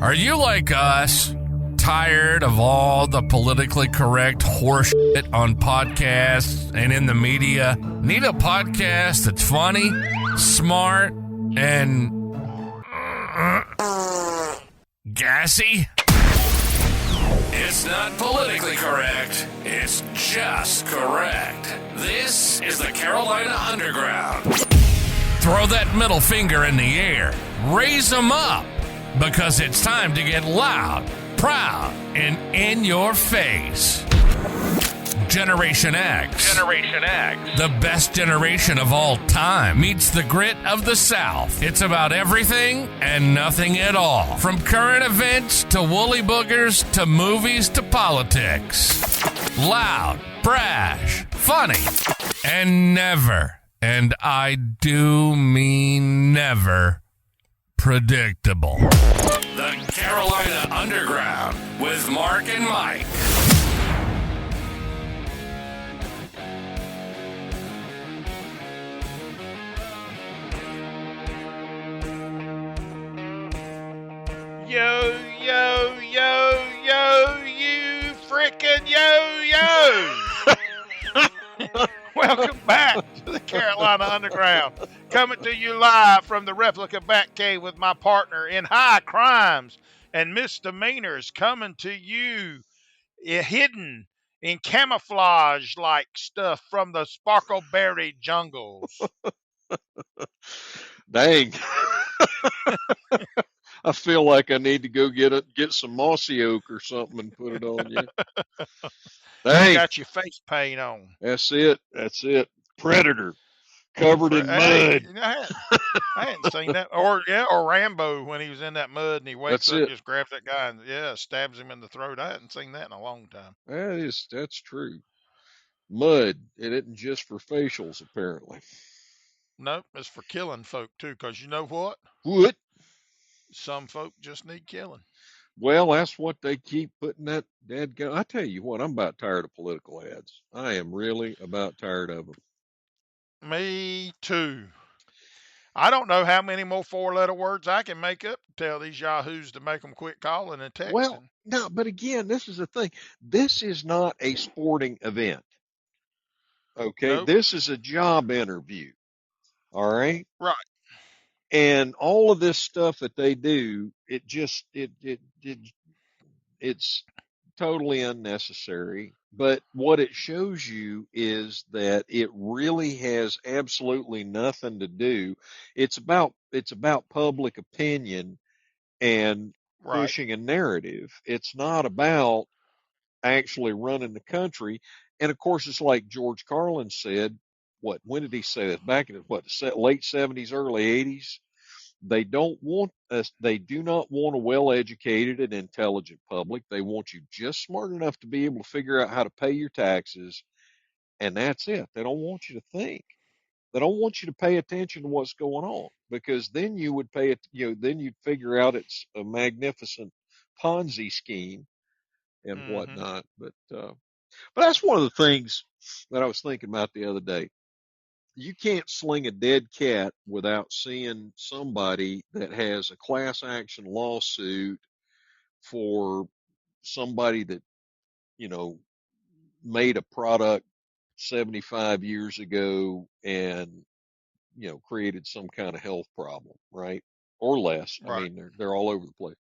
Are you like us? Tired of all the politically correct horseshit on podcasts and in the media? Need a podcast that's funny, smart, and gassy? It's not politically correct. It's just correct. This is the Carolina Underground. Throw that middle finger in the air. Raise them up. Because it's time to get loud, proud, and in your face. Generation X. Generation X. The best generation of all time meets the grit of the South. It's about everything and nothing at all. From current events to woolly boogers to movies to politics. Loud, brash, funny, and never, and I do mean never, predictable. The Carolina Underground with Mark and Mike. Yo, yo, yo, yo, you frickin' yo-yo! Welcome back to the Carolina Underground. Coming to you live from the Replica Batcave with my partner in high crimes and misdemeanors. Coming to you hidden in camouflage-like stuff from the Sparkleberry jungles. Dang. I feel like I need to go get some mossy oak or something and put it on you. Dang. You got your face paint on. That's it. Predator. Covered in mud. I hadn't seen that. Or Rambo when he was in that mud and he wakes up, just grabs that guy and stabs him in the throat. I hadn't seen that in a long time. That's true. Mud. It isn't just for facials, apparently. Nope, it's for killing folk too. Because you know what? What? Some folk just need killing. Well, that's what they keep putting that dead guy. I tell you what, I'm about tired of political ads. I am really about tired of them. Me too. I don't know how many more four-letter words I can make up to tell these yahoos to make them quit calling and texting. Well, no, but again, this is the thing. This is not a sporting event. Okay, Nope. This is a job interview. All right. Right. And all of this stuff that they do, it's totally unnecessary. But what it shows you is that it really has absolutely nothing to do. It's about public opinion and pushing a narrative. It's not about actually running the country. And of course, it's like George Carlin said. When did he say that? Back in late 70s, early 80s. They do not want a well-educated and intelligent public. They want you just smart enough to be able to figure out how to pay your taxes, and that's it. They don't want you to think. They don't want you to pay attention to what's going on, because then you would then you'd figure out it's a magnificent Ponzi scheme and whatnot. But that's one of the things that I was thinking about the other day. You can't sling a dead cat without seeing somebody that has a class action lawsuit for somebody that, made a product 75 years ago and, created some kind of health problem, right? Or less. Right. I mean, they're all over the place.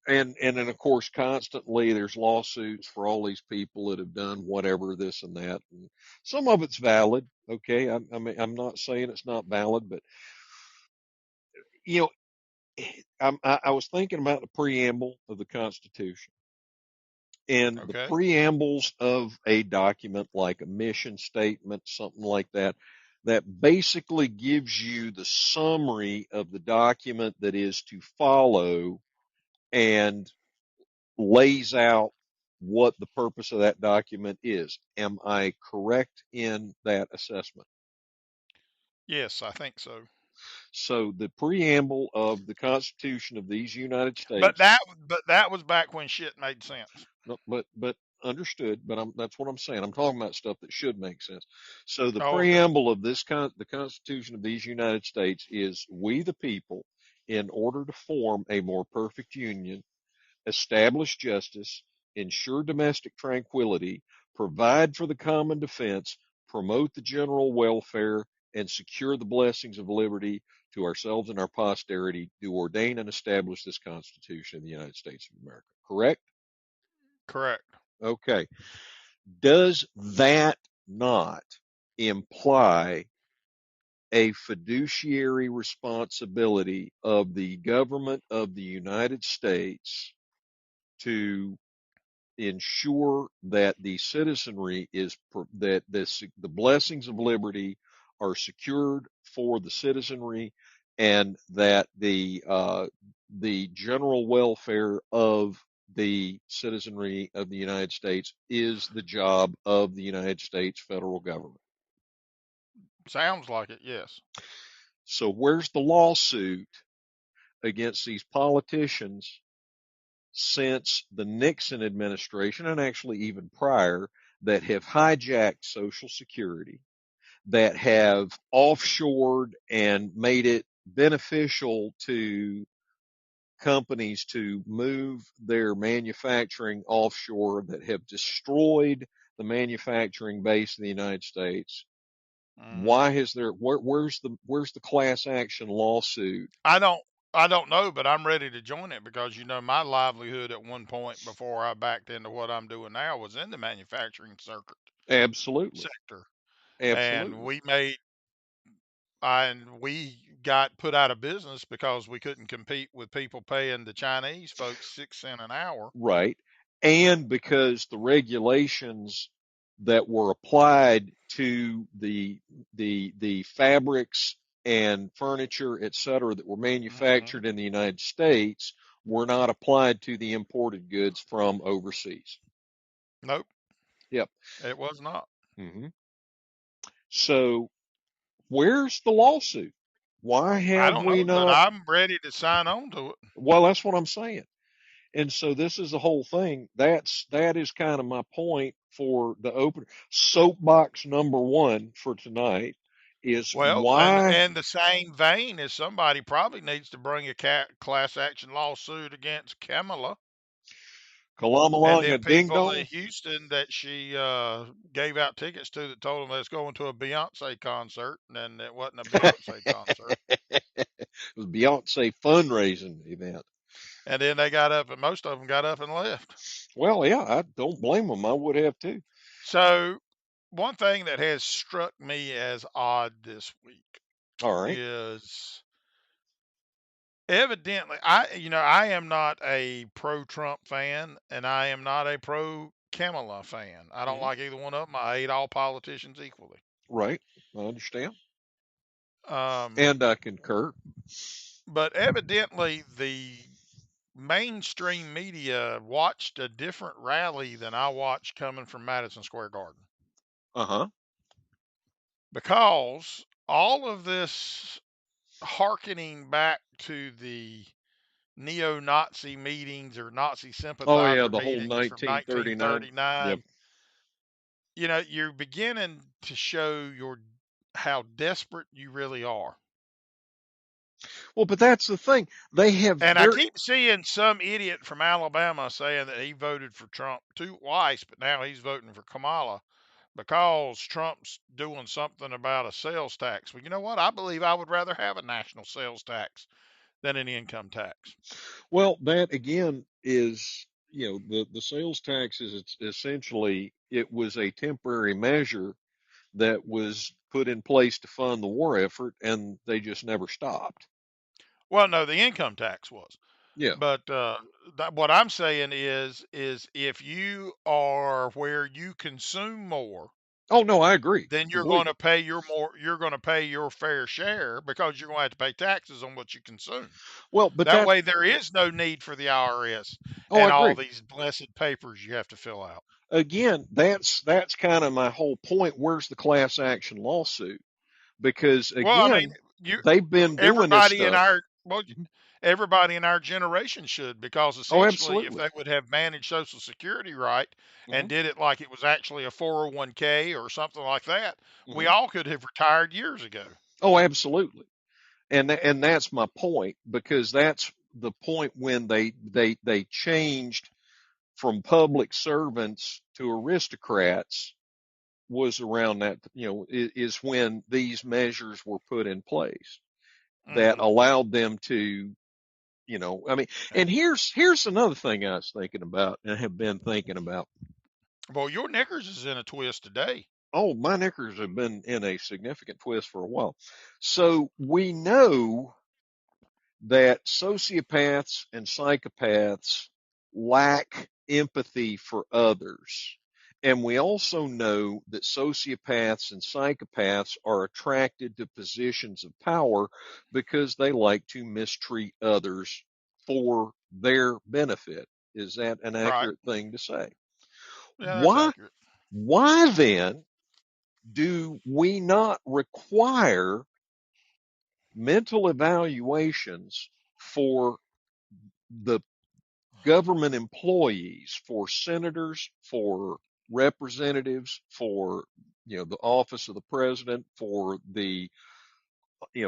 And then of course, constantly there's lawsuits for all these people that have done whatever, this and that. And some of it's valid. Okay. I mean, I'm not saying it's not valid, but I was thinking about the preamble of the Constitution, and the preambles of a document like a mission statement, something like that basically gives you the summary of the document that is to follow and lays out what the purpose of that document is. Am I correct in that assessment? Yes, I think so. So the preamble of the Constitution of these United States. But that was back when shit made sense. No, but understood. But that's what I'm saying. I'm talking about stuff that should make sense. So the preamble of the Constitution of these United States is: we the people in order to form a more perfect union, establish justice, ensure domestic tranquility, provide for the common defense, promote the general welfare, and secure the blessings of liberty to ourselves and our posterity, do ordain and establish this Constitution of the United States of America. Correct? Correct. Okay. Does that not imply a fiduciary responsibility of the government of the United States to ensure that the citizenry is that the blessings of liberty are secured for the citizenry, and that the general welfare of the citizenry of the United States is the job of the United States federal government? Sounds like it, yes. So where's the lawsuit against these politicians since the Nixon administration, and actually even prior, that have hijacked Social Security, that have offshored and made it beneficial to companies to move their manufacturing offshore, that have destroyed the manufacturing base in the United States? Hmm. Why has where's the class action lawsuit? I don't I don't know, but I'm ready to join it because my livelihood at one point before I backed into what I'm doing now was in the manufacturing circuit Absolutely. sector, and Absolutely. we got put out of business because we couldn't compete with people paying the Chinese folks 6 cents an hour. Right. And because the regulations that were applied to the fabrics and furniture, et cetera, that were Hmm. manufactured in the United States were not applied to the imported goods from overseas. Nope, Yep. it was not. Hmm. So where's the lawsuit? Why I have don't we know, but not? I'm ready to sign on to it. Well, that's what I'm saying. And so this is the whole thing. That is kind of my point for the opener. Soapbox number one for tonight is Well, and why in the same vein as somebody probably needs to bring a class action lawsuit against Kamala and them Kalamalanga Ding people in Dong. Houston that she gave out tickets to that told them they was going to a Beyonce concert, and then it wasn't a Beyonce concert. It was Beyonce fundraising event. And then they got up, and most of them got up and left. Well, yeah, I don't blame them. I would have too. So, one thing that has struck me as odd this week All right. is evidently I am not a pro Trump fan and I am not a pro Kamala fan. I don't Hmm. like either one of them. I hate all politicians equally. Right. I understand. Um, And I concur. but evidently the mainstream media watched a different rally than I watched coming from Madison Square Garden, Uh huh. because all of this hearkening back to the neo-Nazi meetings or Nazi Oh, yeah, sympathizer the whole meetings from 1939. Yep. 1939, you're beginning to show how desperate you really are. Well, but that's the thing. They have And I their. keep seeing some idiot from Alabama saying that he voted for Trump twice, but now he's voting for Kamala because Trump's doing something about a sales tax. Well, you know what? I believe I would rather have a national sales tax than an income tax. Well, that again is, the sales tax is it's essentially it was a temporary measure that was put in place to fund the war effort, and they just never stopped. Well, no, the income tax was. Yeah. But what I'm saying is if you are where you consume more, Oh no, I agree then completely. you're going to pay your fair share because you're going to have to pay taxes on what you consume. Well, but That that. way there is no need for the IRS Oh, I and all agree. these blessed papers you have to fill out. Again, that's kind of my whole point. Where's the class action lawsuit? Because Well, I mean, again, you they've been doing this everybody in stuff. our well, Mhm. everybody in our generation should, because Oh, essentially if absolutely. they would have managed Social Security right Hmm. and did it like it was actually a 401k or something like that, we Hmm. all could have retired years ago. Oh, absolutely. And that's my point, because that's the point when they changed from public servants to aristocrats, was around that, is when these measures were put in place that Hmm. allowed them to, I mean, and here's another thing I was thinking about and have been thinking about. Well, your knickers is in a twist today. Oh, my knickers have been in a significant twist for a while. So we know that sociopaths and psychopaths lack empathy for others. And we also know that sociopaths and psychopaths are attracted to positions of power because they like to mistreat others for their benefit. Is that an Right. accurate thing to say? Yeah, that's Why, accurate. why then do we not require mental evaluations for the government employees, for senators, for representatives, for the office of the president, for the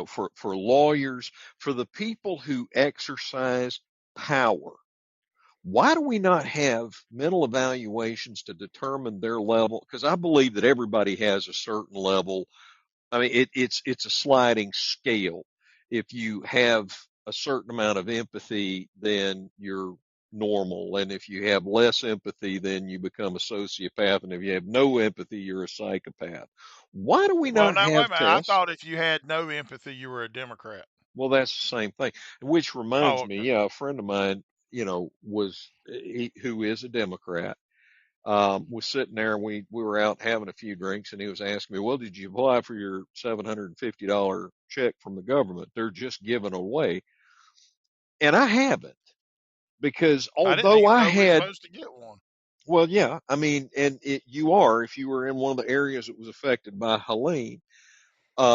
for lawyers, for the people who exercise power? Why do we not have mental evaluations to determine their level? Because I believe that everybody has a certain level. I mean, it's a sliding scale. If you have a certain amount of empathy, then you're normal, and if you have less empathy, then you become a sociopath, and if you have no empathy, you're a psychopath. Why do we Well, not now wait a have minute. I tests? thought if you had no empathy, you were a Democrat. Well, that's the same thing. Which Oh, reminds me, okay. yeah, a friend of mine, who is a Democrat, was sitting there, and we were out having a few drinks, and he was asking me, well, did you apply for your $750 check from the government? They're just giving away. And I haven't, because I didn't although even I know we're had, supposed to get one. well, yeah, I mean, and you are, if you were in one of the areas that was affected by Helene.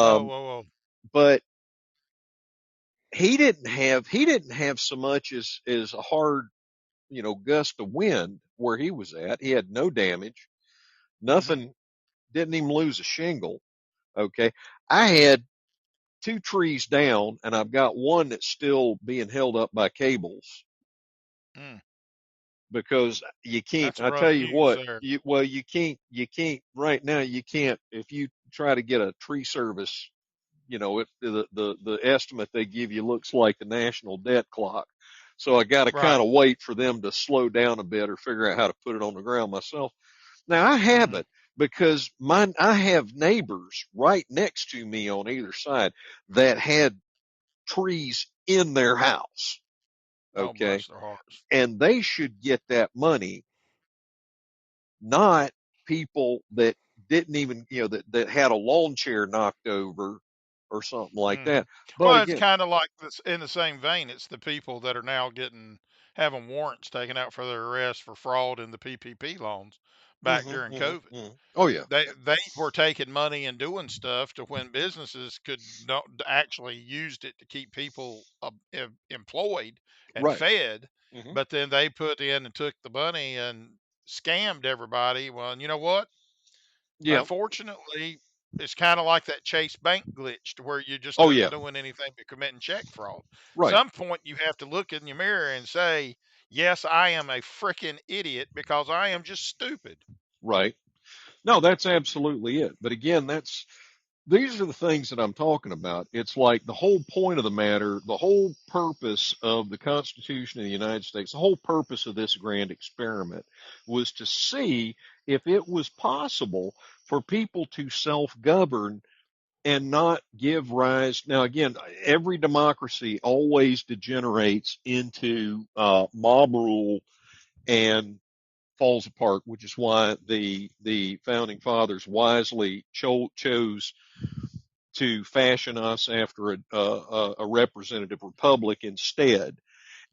Oh, Um, whoa, but he didn't have so much as a hard, gust of wind where he was at. He had no damage, whoa. Hmm. nothing, didn't even lose a shingle. Okay. I had two trees down, and I've got one that's still being held up by cables, Mm. because you can't, That's I tell rough you news what, there. you can't right now, you can't, if you try to get a tree service, the estimate they give you looks like the national debt clock. So I got to Right. kind of wait for them to slow down a bit or figure out how to put it on the ground myself. Now I Hmm. haven't, because I have neighbors right next to me on either side that had trees in their house. Oh, Okay. bless their hearts. And they should get that money, not people that didn't even, that had a lawn chair knocked over or something like Hmm. that. But Well, it's again, kind of like this in the same vein. It's the people that are now having warrants taken out for their arrest for fraud in the PPP loans back during COVID. Oh yeah, They were taking money and doing stuff to when businesses could not actually used it to keep people employed and right. fed, hmm but then they put in and took the money and scammed everybody. Well, and you know what? Yeah. Unfortunately, it's kind of like that Chase Bank glitch to where you're just Oh yeah. doing anything but committing check fraud. Right. Some point you have to look in your mirror and say, "Yes, I am a freaking idiot because I am just stupid." Right. No, that's absolutely it. But again, these are the things that I'm talking about. It's like the whole point of the matter, the whole purpose of the Constitution of the United States, the whole purpose of this grand experiment was to see if it was possible for people to self-govern and not give rise. Now, again, every democracy always degenerates into mob rule and falls apart, which is why the founding fathers wisely chose to fashion us after a representative republic instead,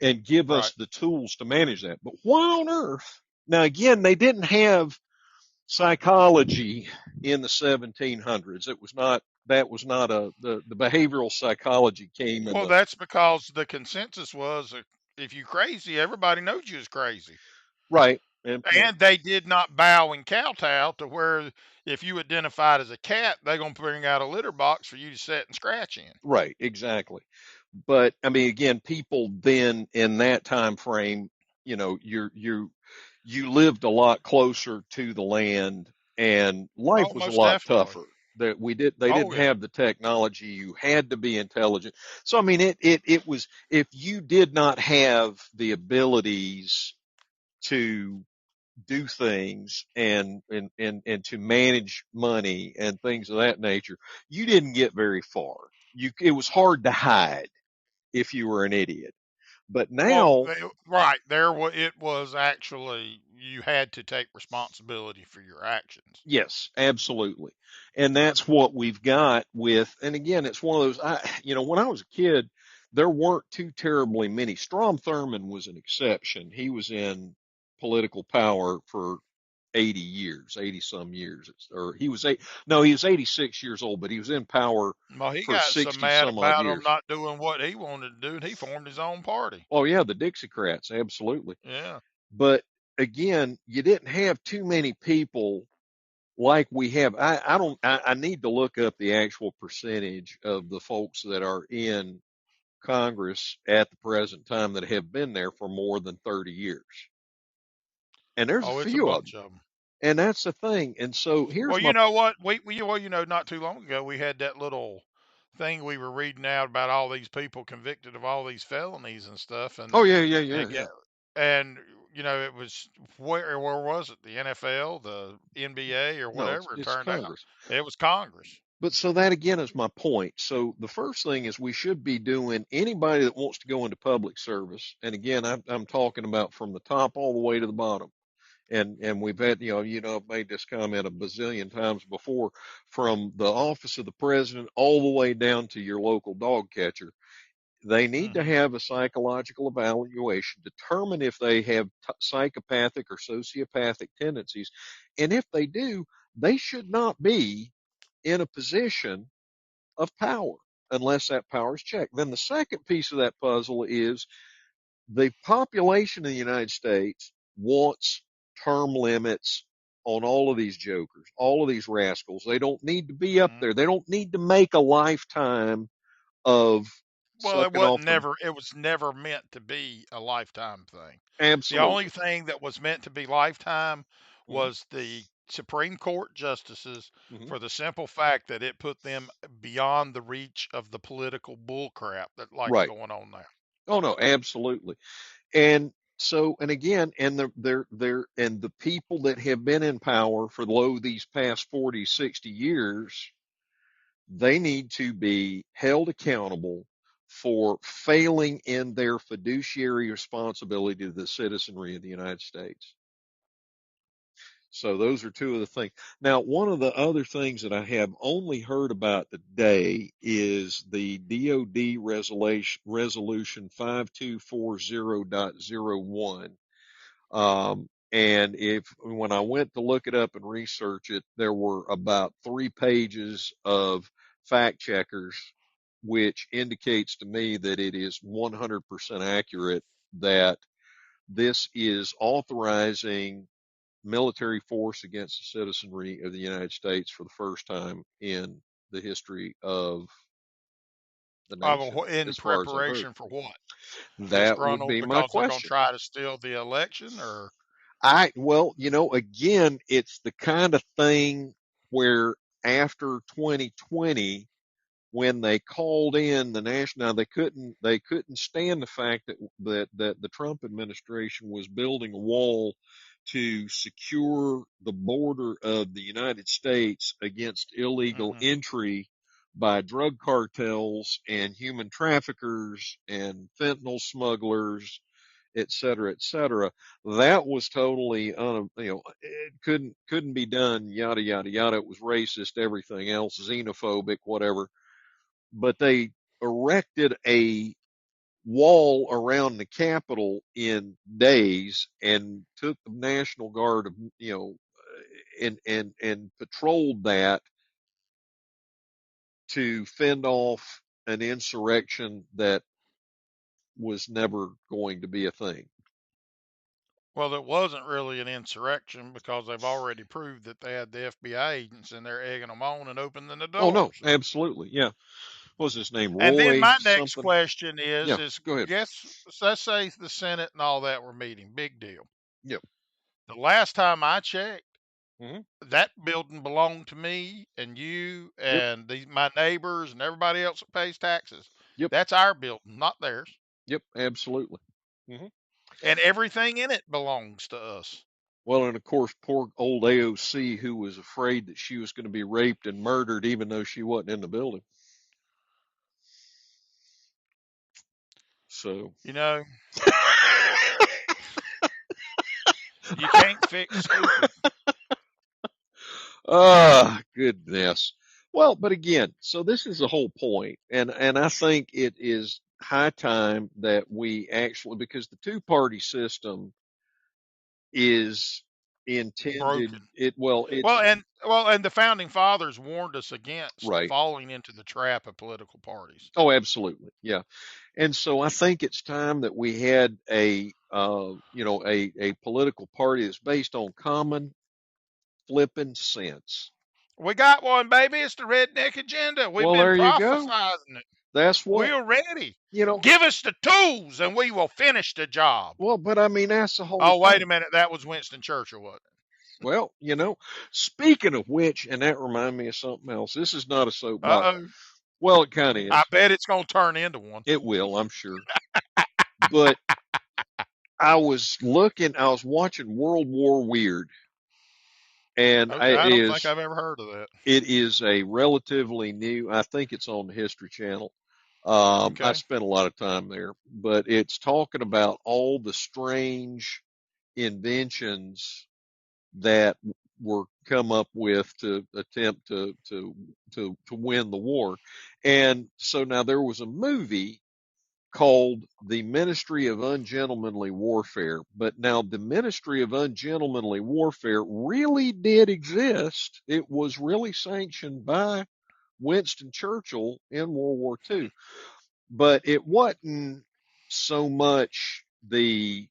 and give Right. us the tools to manage that. But why on earth? Now, again, they didn't have psychology in the 1700s. That was not the behavioral psychology came in Well, the, that's because the consensus was if you crazy, everybody knows you is crazy. right. And they did not bow and kowtow to where if you identified as a cat, they're gonna bring out a litter box for you to sit and scratch in. Right, exactly. But I mean, again, people then in that time frame, you lived a lot closer to the land, and life Oh, was a most lot definitely. tougher. They Oh didn't yeah. have the technology. You had to be intelligent. So I mean, it was, if you did not have the abilities to do things and to manage money and things of that nature, you didn't get very far. It was hard to hide if you were an idiot. But Well, now, right there, it was actually you had to take responsibility for your actions. yes, absolutely. And that's what we've got with, and again, it's one of those, when I was a kid, there weren't too terribly many. Strom Thurmond was an exception. He was in political power for 80 years, 80 some years, or he was eight, no, he was 86 years old, but he was in power Well, he for got so 60 mad some odd about them years. not doing what he wanted to do, and he formed his own party. Oh yeah, the Dixiecrats, absolutely. Yeah. But again, you didn't have too many people like we have. I need to look up the actual percentage of the folks that are in Congress at the present time that have been there for more than 30 years. And there's a Oh, it's a few of them. bunch of them. And that's the thing. And so Well, here's my, you know what? Not too long ago, we had that little thing we were reading out about all these people convicted of all these felonies and stuff, and oh yeah, yeah, yeah, it yeah. got, and it was where was it? The NFL, the NBA, or No, whatever. It it's turned out Congress. it was Congress. But so that again is my point. So the first thing is we should be doing, anybody that wants to go into public service. And again, I'm talking about from the top all the way to the bottom. And we've had, I've made this comment a bazillion times before, from the office of the president all the way down to your local dog catcher. They need to Hmm. have a psychological evaluation, determine if they have psychopathic or sociopathic tendencies. And if they do, they should not be in a position of power unless that power is checked. Then the second piece of that puzzle is the population of the United States wants term limits on all of these jokers, all of these rascals. They don't need to be up there. They don't need to make a lifetime of Well, sucking off the, it was never meant to be a lifetime thing. The only absolutely. thing that was meant to be lifetime Hmm. was the Supreme Court justices, Hmm. for the simple fact that it put them beyond the reach of the political bullcrap that likes Right. going on now. Oh no, absolutely. And so, and again, and and the people that have been in power for these past 40, 60 years, they need to be held accountable for failing in their fiduciary responsibility to the citizenry of the United States. So those are two of the things. Now, one of the other things that I have only heard about today is the DOD resolution 5240.01. And when I went to look it up and research it, there were about 3 pages of fact checkers, which indicates to me that it is 100% accurate, that this is authorizing military force against the citizenry of the United States for the first time in the history of the nation, In as far as I've heard. preparation for what? That would Disgruntled be my because they're going to question. try to steal the election, or Well, again, it's the kind of thing where after 2020, when they called in the national, now they couldn't stand the fact that the Trump administration was building a wall to secure the border of the United States against illegal hmm entry by drug cartels and human traffickers and fentanyl smugglers, et cetera, et cetera. That was totally, it couldn't be done, yada, yada, yada. It was racist, everything else, xenophobic, whatever. But they erected a wall around the Capitol in days and took the National Guard, and patrolled that to fend off an insurrection that was never going to be a thing. Well, it wasn't really an insurrection because they've already proved that they had the FBI agents in there egging them on and opening the Oh no, doors. absolutely, yeah. What was his name? And then Roy my next something? question Yeah, is go ahead. guess, let's say the Senate and all that were meeting. Big deal. Yep. The last time I checked, Hmm. that building belonged to me and you Yep. and my neighbors and everybody else that pays taxes. Yep. That's our building, not theirs. Yep. Absolutely. Hmm. And everything in it belongs to us. Well, and of course, poor old AOC, who was afraid that she was going to be raped and murdered, even though she wasn't in the building. So. You know, you can't fix stupid. Ah, goodness. Well, but again, so this is the whole point, and I think it is high time that we actually, because the two-party system is intended, Broken. it well, it's And the founding fathers warned us against right. falling into the trap of political parties. Oh, absolutely, yeah. And so I think it's time that we had a political party that's based on common flipping sense. We got one, baby. It's the redneck agenda. We've Well, been there you go. prophesizing it. That's what, We're ready. you know. Give us the tools and we will finish the job. Well, but I mean, that's the whole Oh, wait a thing. minute. That was Winston Churchill, wasn't Well, speaking of which, and that reminded me of something else. This is not a it? soapbox. Uh-oh. Well, it kind of I is. bet it's going to turn into one. It will, I'm sure. But I was watching World War Weird, and Okay. I don't think I've ever heard of that. it is a relatively new, I think it's on the History Channel. I Okay. spent a lot of time there, but it's talking about all the strange inventions that were come up with to attempt to win the war. And so now there was a movie called The Ministry of Ungentlemanly Warfare. But now the Ministry of Ungentlemanly Warfare really did exist. It was really sanctioned by Winston Churchill in World War II. But it wasn't so much a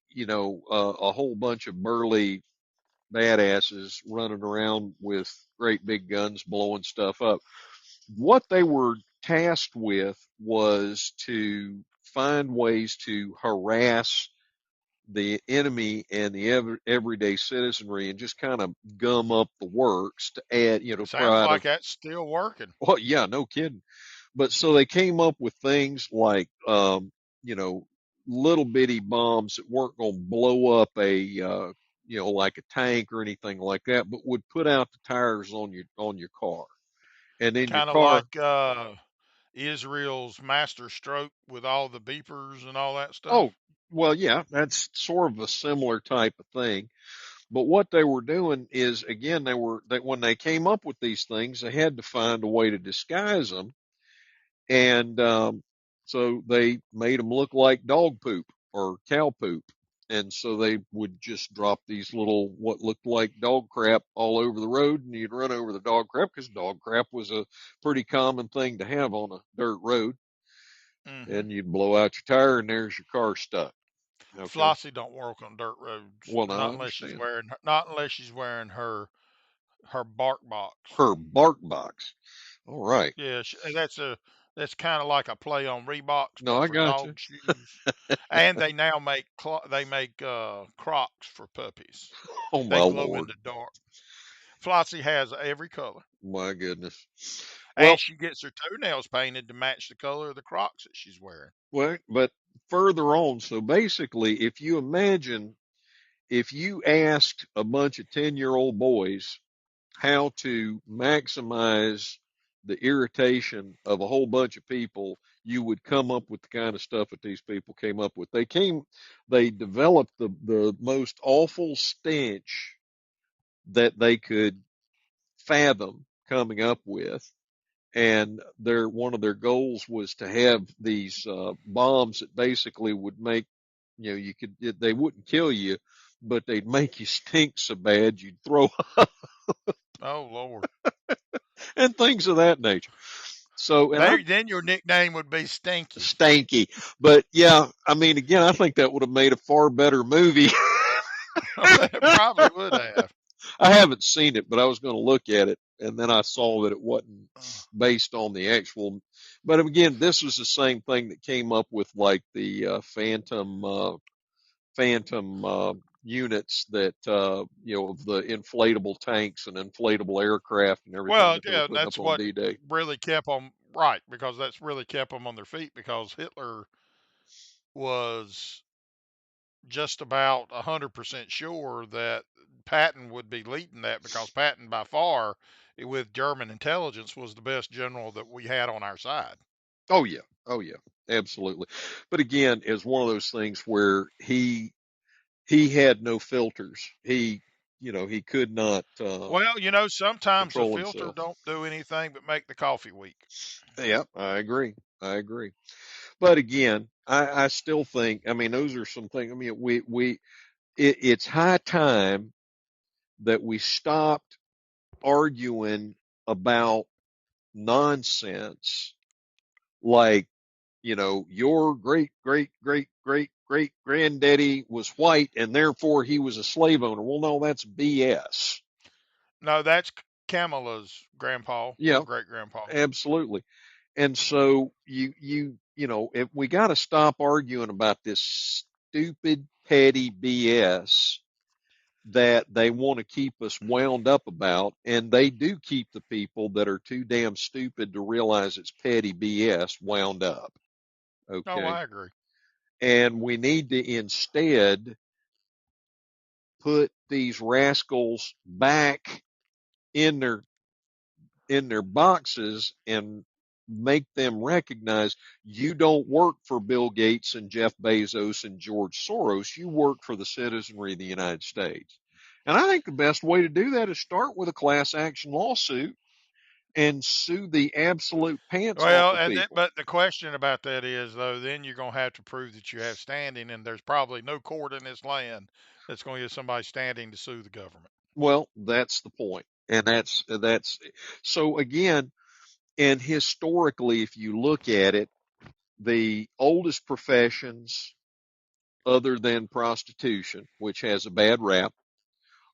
whole bunch of burly badasses running around with great big guns blowing stuff up. What they were tasked with was to find ways to harass the enemy and the everyday citizenry and just kind of gum up the works to add, Sounds try to, like that's still working. well, yeah, no kidding. But so they came up with things like, you know, little bitty bombs that weren't going to blow up like a tank or anything like that, but would put out the tires on your car, and then your Kind of car. like Israel's master stroke with all the beepers and all that stuff. Oh, well, yeah, that's sort of a similar type of thing. But what they were doing is, again, when they came up with these things, they had to find a way to disguise them. And so they made them look like dog poop or cow poop. And so they would just drop these little, what looked like dog crap all over the road, and you'd run over the dog crap because dog crap was a pretty common thing to have on a dirt road. Hmm. And you'd blow out your tire, and there's your car stuck. Okay. Flossie don't work on dirt roads, Well, now I understand. not unless she's wearing her bark box. Her bark box. All right. Yeah, that's kind of like a play on Reeboks, No, but I for got you. dog shoes. And they now make Crocs for puppies. Oh my They glow in Lord. the dark. Flossie has every color, My goodness. Well, and she gets her toenails painted to match the color of the Crocs that she's wearing. well, but further on, so basically, if you asked a bunch of 10-year-old boys how to maximize the irritation of a whole bunch of people, you would come up with the kind of stuff that these people came up with. They developed the most awful stench that they could fathom coming up with. And one of their goals was to have these bombs that basically would make, they wouldn't kill you, but they'd make you stink so bad you'd throw Oh Lord! and things of that nature. So, and I'm Then your nickname would be Stinky. stanky, but yeah, I mean, again, I think that would have made a far better movie It probably would have. I haven't seen it, but I was going to look at it, and then I saw that it wasn't based on the actual. But again, this was the same thing that came up with like the phantom units that of the inflatable tanks and inflatable aircraft and everything Well, that they were yeah, and putting that's up on what D-Day. really kept them right because that's really kept them on their feet because Hitler was just about 100% sure that Patton would be leading that because Patton, by far, with German intelligence, was the best general that we had on our side. Oh yeah, oh yeah, absolutely. But again, it's one of those things where he had no filters. He could not Well, sometimes the control filter himself. don't do anything but make the coffee weak. Yeah, I agree. I agree. But again, I still think, I mean, those are some things. I mean, it's high time that we stopped arguing about nonsense like, your great, great, great, great, great granddaddy was white and therefore he was a slave owner. Well, no, that's BS. No, that's Kamala's grandpa Yeah, or great grandpa. absolutely. And so if we got to stop arguing about this stupid, petty BS that they want to keep us wound up about, and they do keep the people that are too damn stupid to realize it's petty BS wound up. No, Okay. I agree. And we need to instead put these rascals back in their boxes and make them recognize you don't work for Bill Gates and Jeff Bezos and George Soros. You work for the citizenry of the United States. And I think the best way to do that is start with a class action lawsuit and sue the absolute pants off Well, of people. but the question about that is though, then you're gonna have to prove that you have standing, and there's probably no court in this land that's going to give somebody standing to sue the government. Well, that's the point. And that's so again, and historically, if you look at it, the oldest professions other than prostitution, which has a bad rap,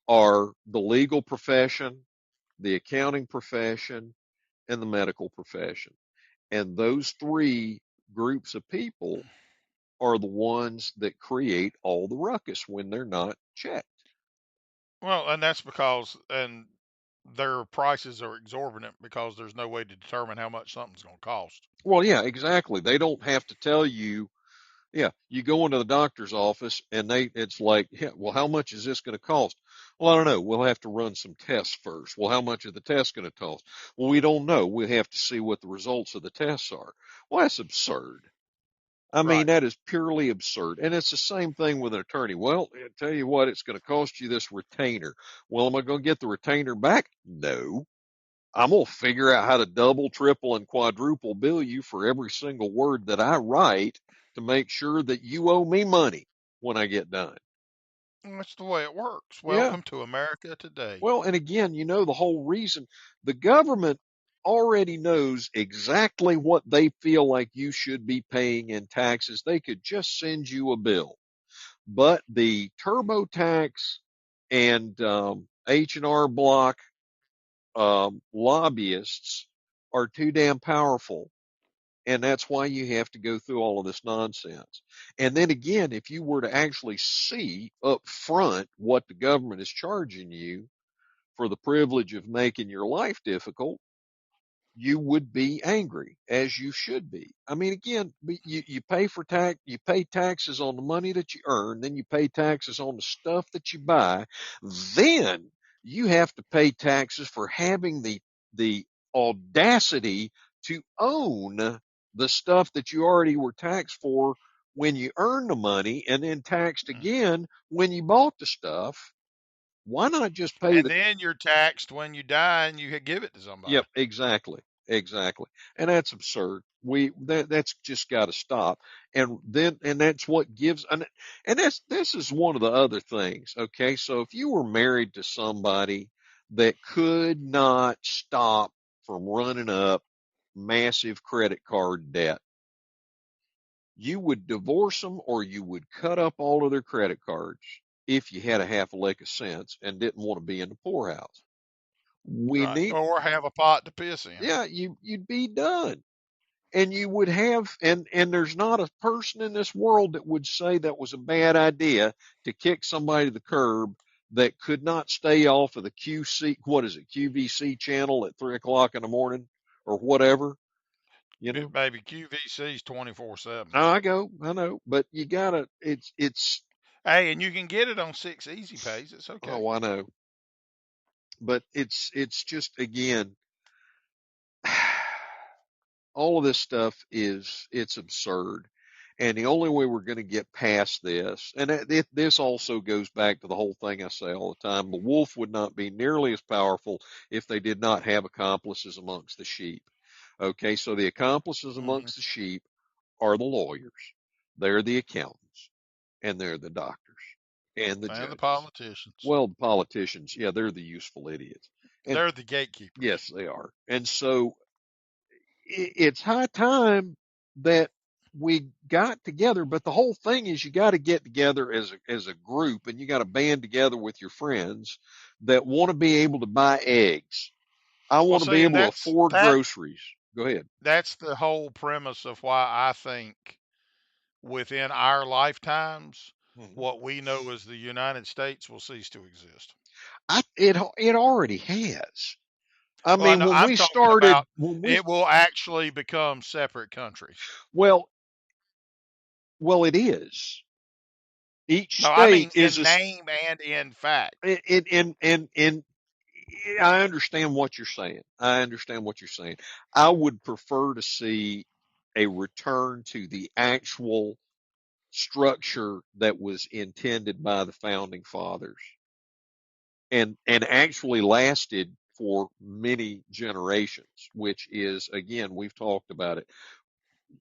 are the legal profession, the accounting profession, and the medical profession. And those three groups of people are the ones that create all the ruckus when they're not checked. Well, and that's because their prices are exorbitant because there's no way to determine how much something's going to cost. Well, yeah, exactly. They don't have to tell you. Yeah, you go into the doctor's office and it's like, yeah, well, how much is this going to cost? Well, I don't know. We'll have to run some tests first. Well, how much are the tests going to cost? Well, we don't know. We have to see what the results of the tests are. Well, that's absurd. I mean, Right. that is purely absurd. And it's the same thing with an attorney. Well, I tell you what, it's going to cost you this retainer. Well, am I going to get the retainer back? No. I'm going to figure out how to double, triple, and quadruple bill you for every single word that I write to make sure that you owe me money when I get done. That's the way it works. Yeah. Welcome to America today. Well, and again, the whole reason the government already knows exactly what they feel like you should be paying in taxes. They could just send you a bill. But the TurboTax and H&R Block lobbyists are too damn powerful. And that's why you have to go through all of this nonsense. And then again, if you were to actually see up front what the government is charging you for the privilege of making your life difficult, you would be angry, as you should be. I mean, again, you pay for tax, you pay taxes on the money that you earn, then you pay taxes on the stuff that you buy, then you have to pay taxes for having the audacity to own the stuff that you already were taxed for when you earned the money, and then taxed again when you bought the stuff. Why not just pay And the then you're taxed when you die and you give it to somebody. Yep, exactly. Exactly. And that's absurd. That's just got to stop. And that's what gives and this is one of the other things. Okay. So if you were married to somebody that could not stop from running up massive credit card debt, you would divorce them or you would cut up all of their credit cards. if you had a half a lick of sense and didn't want to be in the poorhouse. We Right. need, Or have a pot to piss in. yeah, you'd be done. And you would have, and there's not a person in this world that would say that was a bad idea to kick somebody to the curb that could not stay off of the what is it, QVC channel at 3 o'clock in the morning or whatever, you know. Baby, QVC's 24/7. I know, but you gotta, it's, Hey, and you can get it on 6 Easy Pays. It's okay. oh, I know, but it's just, again, all of this stuff it's absurd. And the only way we're going to get past this, and this also goes back to the whole thing I say all the time, the wolf would not be nearly as powerful if they did not have accomplices amongst the sheep. Okay, so the accomplices Hmm. amongst the sheep are the lawyers, they're the accountants, and they're the doctors and the And the judges. politicians. Well, the politicians, yeah, they're the useful idiots. And They're the gatekeepers. yes, they are. And so it's high time that we got together. But the whole thing is you got to get together as a group, and you got to band together with your friends that want to be able to buy eggs. I Well, want to be see, and able to afford groceries. Go ahead. that's the whole premise of why I think within our lifetimes, Mhm. what we know as the United States will cease to exist. It already has. I Well, I mean, know I'm talking about when we it will actually become separate countries. well, it is. Each No, I state mean is in name and in fact. in I understand what you're saying. I understand what you're saying. I would prefer to see a return to the actual structure that was intended by the founding fathers and actually lasted for many generations, which is, again, we've talked about it.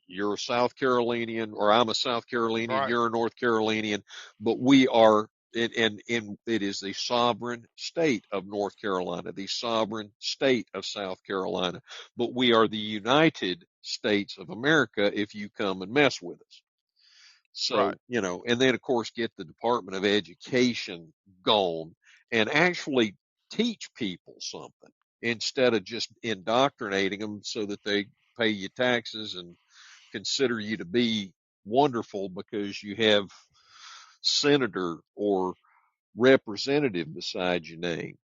You're a South Carolinian, or I'm a South Carolinian, Right, you're a North Carolinian, but we are, and it is the sovereign state of North Carolina, the sovereign state of South Carolina, but we are the United States of America if you come and mess with us. right. So, and then of course get the Department of Education gone and actually teach people something instead of just indoctrinating them so that they pay you taxes and consider you to be wonderful because you have senator or representative beside your name.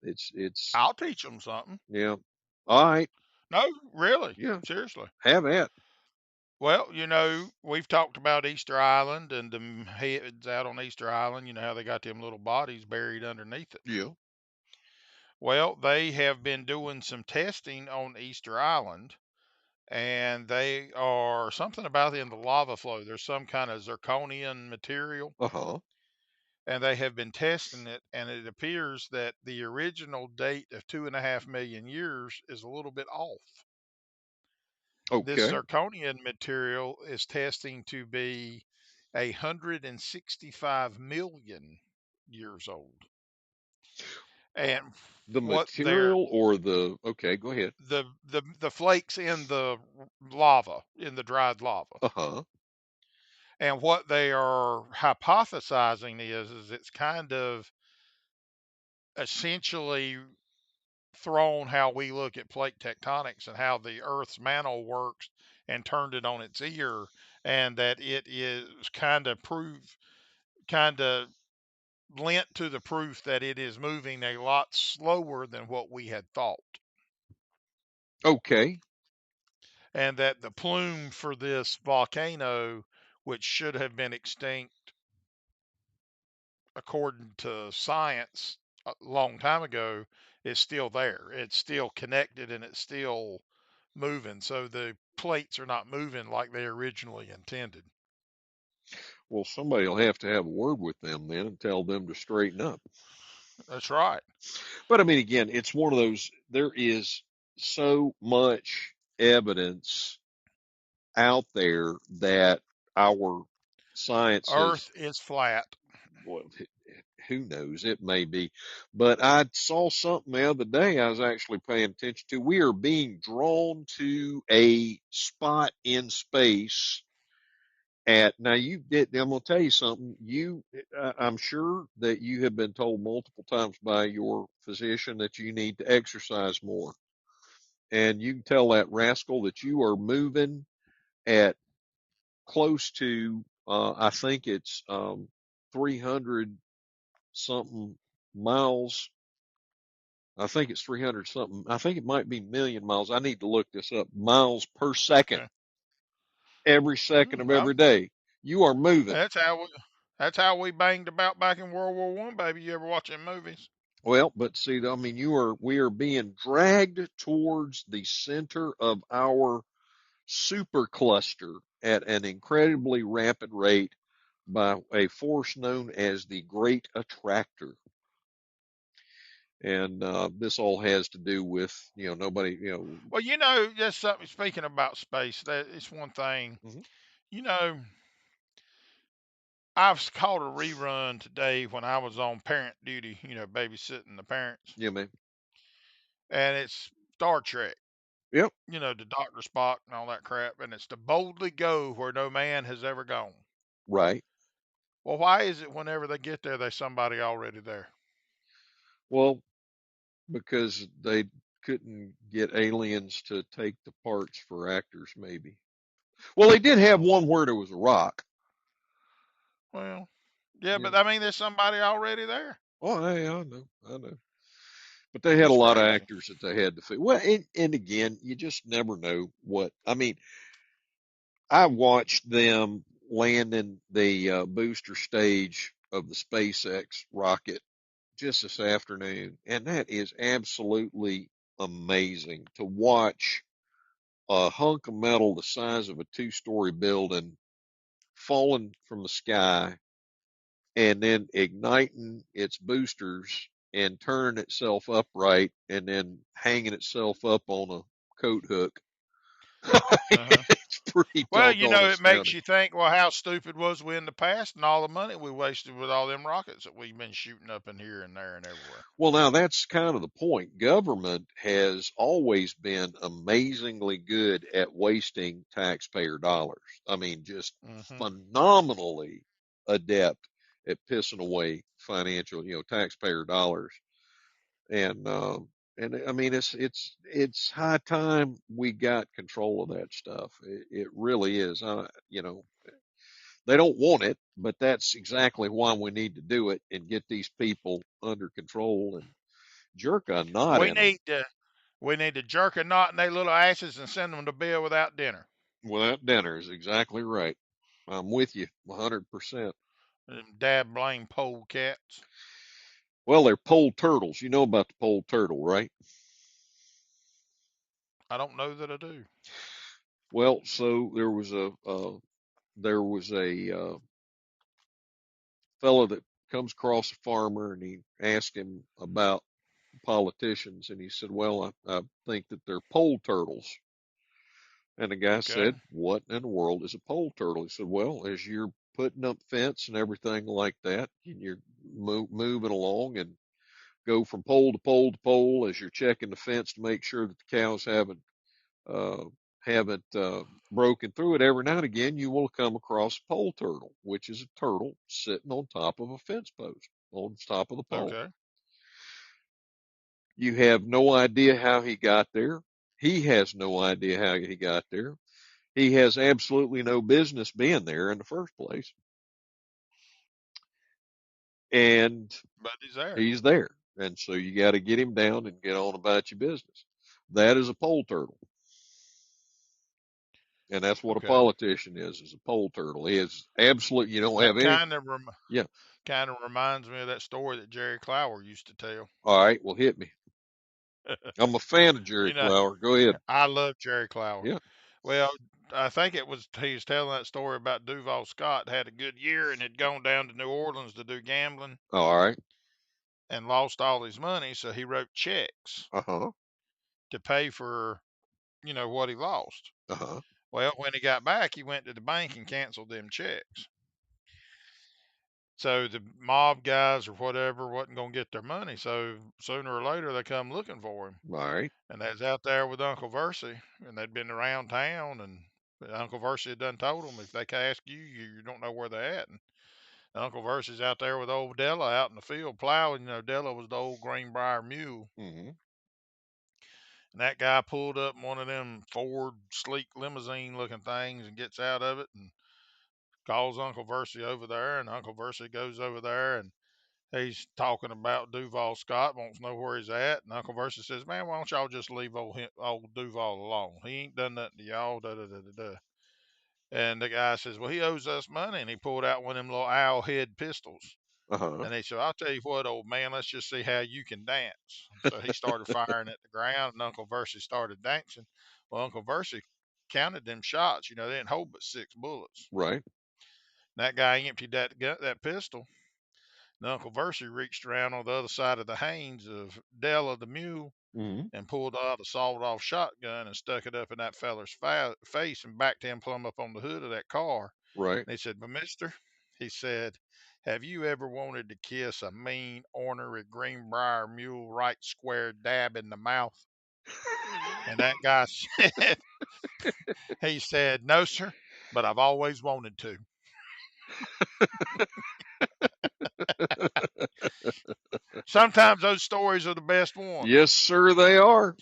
It's, I'll teach them something. yeah. All right. No, really, Yeah. seriously. Have at. Well, we've talked about Easter Island and them heads out on Easter Island. You know how they got them little bodies buried underneath it. Yeah. Well, they have been doing some testing on Easter Island, and they are something about in the lava flow. There's some kind of zirconian material, Uh huh. and they have been testing it, and it appears that the original date of 2.5 million years is a little bit off. This Okay. zirconian material is testing to be 165 million years old. And The what they're material or okay, go ahead. the flakes in the lava, in the dried lava. Uh huh. And what they are hypothesizing is it's kind of essentially thrown how we look at plate tectonics and how the Earth's mantle works and turned it on its ear, and that it is kind of lent to the proof that it is moving a lot slower than what we had thought, Okay. and that the plume for this volcano, which should have been extinct according to science a long time ago, is still there. It's still connected and it's still moving. So the plates are not moving like they originally intended. Well, somebody will have to have a word with them then and tell them to straighten up. That's right. But I mean, again, it's one of those, there is so much evidence out there that our science has, Earth is flat. well, who knows? It may be. But I saw something the other day I was actually paying attention to. We are being drawn to a spot in space at now you did. I'm going to tell you something. I'm sure that you have been told multiple times by your physician that you need to exercise more, and you can tell that rascal that you are moving at close to, I think it's 300 something miles. I think it's 300 something. I think it might be million miles. I need to look this up. Miles per second, Okay. every second of Well, every day. You are moving. that's how we banged about back in World War One, baby. You ever watch them movies? Well, but see, I mean, we are being dragged towards the center of our supercluster at an incredibly rapid rate by a force known as the Great Attractor. And this all has to do with, nobody, Well, just something. Speaking about space, that it's one thing. mhm. You know, I've caught a rerun today when I was on parent duty. Babysitting the parents, Yeah, man. and it's Star Trek. Yep. The Doctor Spock and all that crap, and it's to boldly go where no man has ever gone. Right. Well, why is it whenever they get there, there's somebody already there? Well, because they couldn't get aliens to take the parts for actors, maybe. Well, they did have Oh, one where there was a rock. well, yeah, Yeah. but I mean, there's somebody already there. Oh, I know, I know. But they had a It's lot of crazy. actors that they had to fit. Well, and again, you just never know what. I mean, I watched them landing the booster stage of the SpaceX rocket just this afternoon, and that is absolutely amazing to watch a hunk of metal the size of a two-story building falling from the sky and then igniting its boosters and turning itself upright and then hanging itself up on a coat hook. Uh huh. It's pretty Well, doggone it makes astounding. you think, well, how stupid was we in the past and all the money we wasted with all them rockets that we've been shooting up in here and there and everywhere. Well, now that's kind of the point. Government has always been amazingly good at wasting taxpayer dollars. I mean, just Hmm. phenomenally adept at pissing away financial, taxpayer dollars. And I mean, it's high time we got control of that stuff. It really is. They don't want it, but that's exactly why we need to do it and get these people under control and jerk a knot We in them. need to we need to jerk a knot in their little asses and send them to bed without dinner. Without dinner is exactly right. I'm with you 100%. Them dab blame pole cats. Well, they're pole turtles. You know about the pole turtle, right? I don't know that I do. Well, so there was a fellow that comes across a farmer and he asked him about politicians and he said, "Well, I think that they're pole turtles." And the guy Okay. said, "What in the world is a pole turtle?" He said, "Well, as you're putting up fence and everything like that, and you're moving along and go from pole to pole to pole as you're checking the fence to make sure that the cows uh, haven't broken through it. Every now and again, you will come across a pole turtle, which is a turtle sitting on top of a fence post on top of the pole. Okay. You have no idea how he got there. He has no idea how he got there. He has absolutely no business being there in the first place. And But he's there. he's there. And so you got to get him down and get on about your business. That is a pole turtle. And that's what a Okay. politician is a pole turtle. He is absolutely, you don't have That any. Yeah. kind of reminds me of that story that Jerry Clower used to tell. All right. Well, hit me. I'm a fan of Jerry You know, Clower. Go ahead. I love Jerry Clower. Yeah. Well, I think he was telling that story about Duval Scott had a good year and had gone down to New Orleans to do gambling All right. and lost all his money, so he wrote checks Uh huh. to pay for, what he lost. Uh huh. Well, when he got back, he went to the bank and canceled them checks. So the mob guys or whatever wasn't going to get their money. So sooner or later they come looking for him. All right. And they was out there with Uncle Versey, and they'd been around town, and But Uncle Versi had done told them if they ask you, you don't know where they're at. And Uncle Versi's out there with old Della out in the field plowing. Della was the old Greenbrier mule. Mm-hmm. And that guy pulled up in one of them Ford sleek limousine looking things and gets out of it and calls Uncle Versi over there. And Uncle Versi goes over there and he's talking about Duval Scott, wants to know where he's at. And Uncle Versi says, man, why don't y'all just leave old Duval alone? He ain't done nothing to y'all, da-da-da-da-da. And the guy says, well, he owes us money. And he pulled out one of them little owl head pistols. Uh-huh. And he said, I'll tell you what, old man, let's just see how you can dance. So he started firing at the ground, and Uncle Versi started dancing. Well, Uncle Versi counted them shots. They didn't hold but 6 bullets. Right. And that guy emptied that pistol. And Uncle Versi reached around on the other side of the Haines of Della the mule Mm-hmm. and pulled out a sawed-off shotgun and stuck it up in that feller's face and backed him plumb up on the hood of that car. Right. And he said, but mister, he said, have you ever wanted to kiss a mean, ornery Greenbrier mule right square dab in the mouth? And that guy said, he said, no, sir, but I've always wanted to. Sometimes those stories are the best ones. Yes, sir, they are.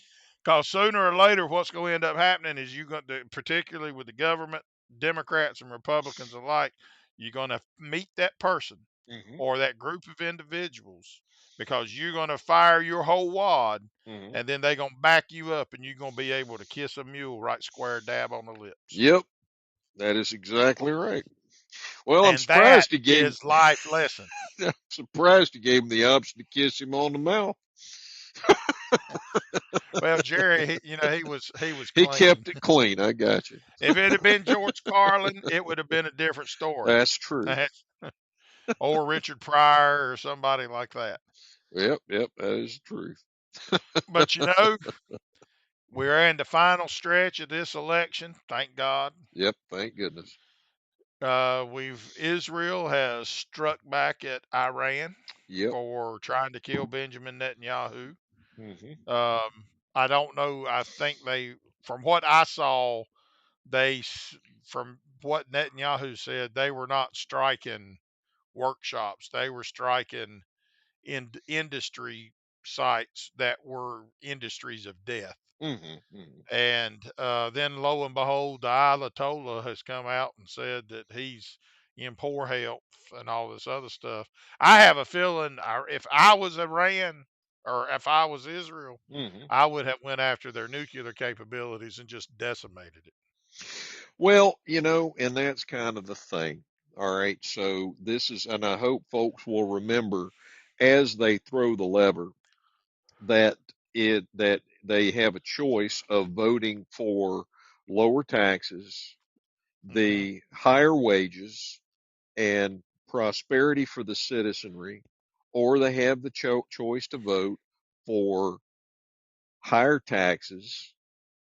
Because sooner or later, what's going to end up happening is you're going to, particularly with the government, Democrats and Republicans alike, you're going to meet that person Mm-hmm. or that group of individuals because you're going to fire your whole wad, Mm-hmm. and then they're going to back you up, and you're going to be able to kiss a mule right square dab on the lips. Yep, that is exactly right. Well, I'm And surprised that he gave is life lesson. I'm surprised he gave him the option to kiss him on the mouth. Well, Jerry, he was He clean. kept it clean. I got you. If it had been George Carlin, it would have been a different story. That's true. Or Richard Pryor or somebody like that. Yep, that is the truth. But we're in the final stretch of this election. Thank God. Yep, thank goodness. Israel has struck back at Iran Yep. for trying to kill Benjamin Netanyahu. Mm-hmm. I don't know. I think from what I saw, from what Netanyahu said, they were not striking workshops. They were striking in industry sites that were industries of death. Mm-hmm. Mm-hmm. And then lo and behold, the Ayatollah has come out and said that he's in poor health and all this other stuff. I have a feeling if I was Iran or if I was Israel, Mm-hmm. I would have went after their nuclear capabilities and just decimated it. Well, and that's kind of the thing. All right. So this is, and I hope folks will remember as they throw the lever that they have a choice of voting for lower taxes, the higher wages, and prosperity for the citizenry, or they have the choice to vote for higher taxes,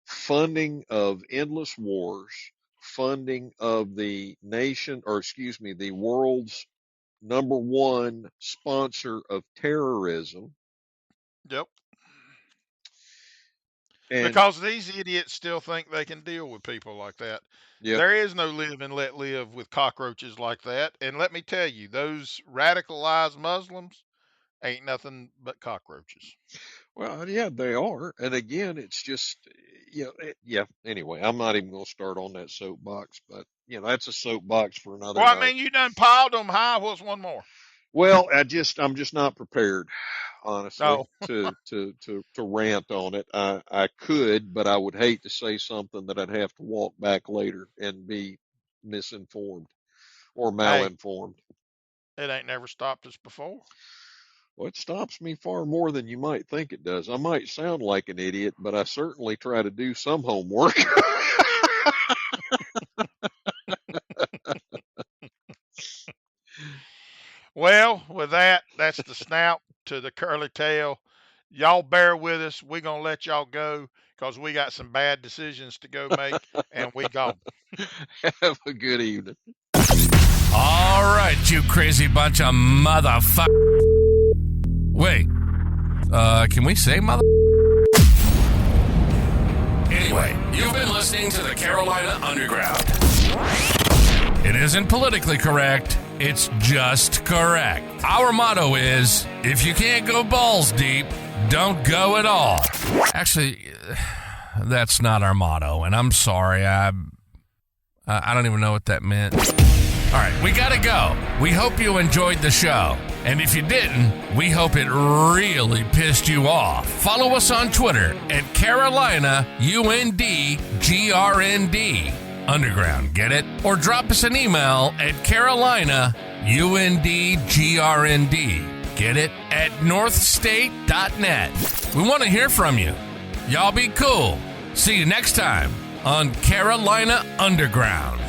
funding of endless wars, funding of the the world's #1 sponsor of terrorism. Yep. And Because these idiots still think they can deal with people like that. yep. There is no live and let live with cockroaches like that. And let me tell you, those radicalized Muslims ain't nothing but cockroaches. Well, yeah, they are. And again, it's just, yeah. Anyway, I'm not even going to start on that soapbox, but that's a soapbox for another Well, I night. mean, you done piled them high. What's one more? Well, I'm just not prepared, honestly, Oh. to rant on it. I could, but I would hate to say something that I'd have to walk back later and be misinformed or malinformed. It ain't never stopped us before. Well, it stops me far more than you might think it does. I might sound like an idiot, but I certainly try to do some homework. Well, with that's the snout to the curly tail. Y'all bear with us. We're going to let y'all go because we got some bad decisions to go make, and we gone. Have a good evening. All right, you crazy bunch of motherfuckers. Wait, can we say mother? Anyway, you've been listening to the Carolina Underground. It isn't politically correct, it's just correct. Our motto is, if you can't go balls deep, don't go at all. Actually, that's not our motto, and I'm sorry, I don't even know what that meant. All right, we gotta go. We hope you enjoyed the show. And if you didn't, we hope it really pissed you off. Follow us on Twitter at Carolina UNDGRND Underground, get it? Or drop us an email at Carolina UNDGRND, get it? At northstate.net. We want to hear from you. Y'all be cool. See you next time on Carolina Underground.